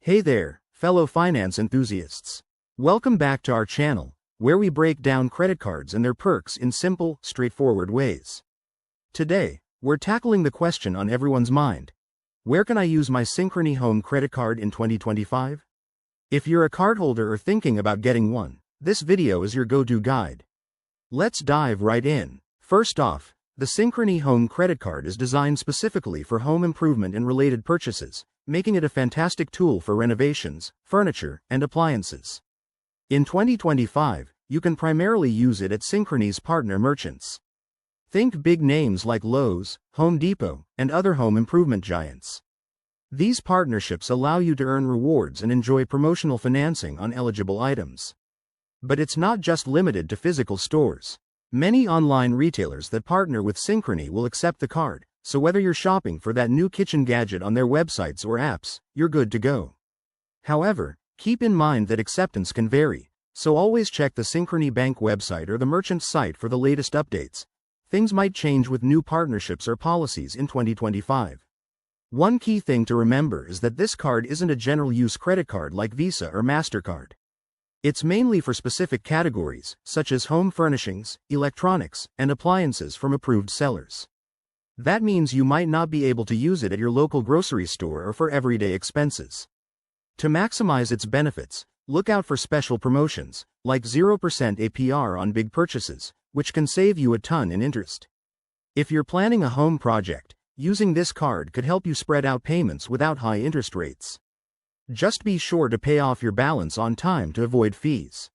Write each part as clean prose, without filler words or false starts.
Hey there, fellow finance enthusiasts. Welcome back to our channel, where we break down credit cards and their perks in simple, straightforward ways. Today, we're tackling the question on everyone's mind. Where can I use my Synchrony Home credit card in 2025? If you're a cardholder or thinking about getting one, this video is your go-to guide. Let's dive right in. First off, the Synchrony Home credit card is designed specifically for home improvement and related purchases, making it a fantastic tool for renovations, furniture, and appliances. In 2025, you can primarily use it at Synchrony's partner merchants. Think big names like Lowe's, Home Depot, and other home improvement giants. These partnerships allow you to earn rewards and enjoy promotional financing on eligible items. But it's not just limited to physical stores. Many online retailers that partner with Synchrony will accept the card, so whether you're shopping for that new kitchen gadget on their websites or apps, you're good to go. However, keep in mind that acceptance can vary, so always check the Synchrony Bank website or the merchant's site for the latest updates. Things might change with new partnerships or policies in 2025. One key thing to remember is that this card isn't a general-use credit card like Visa or MasterCard. It's mainly for specific categories, such as home furnishings, electronics, and appliances from approved sellers. That means you might not be able to use it at your local grocery store or for everyday expenses. To maximize its benefits, look out for special promotions, like 0% APR on big purchases, which can save you a ton in interest. If you're planning a home project, using this card could help you spread out payments without high interest rates. Just be sure to pay off your balance on time to avoid fees.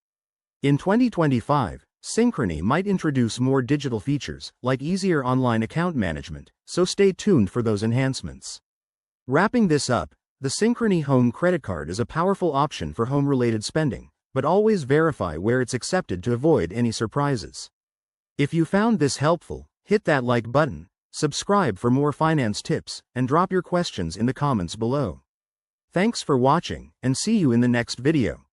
In 2025, Synchrony might introduce more digital features, like easier online account management, so stay tuned for those enhancements. Wrapping this up, the Synchrony Home credit card is a powerful option for home-related spending, but always verify where it's accepted to avoid any surprises. If you found this helpful, hit that like button, subscribe for more finance tips, and drop your questions in the comments below. Thanks for watching, and see you in the next video.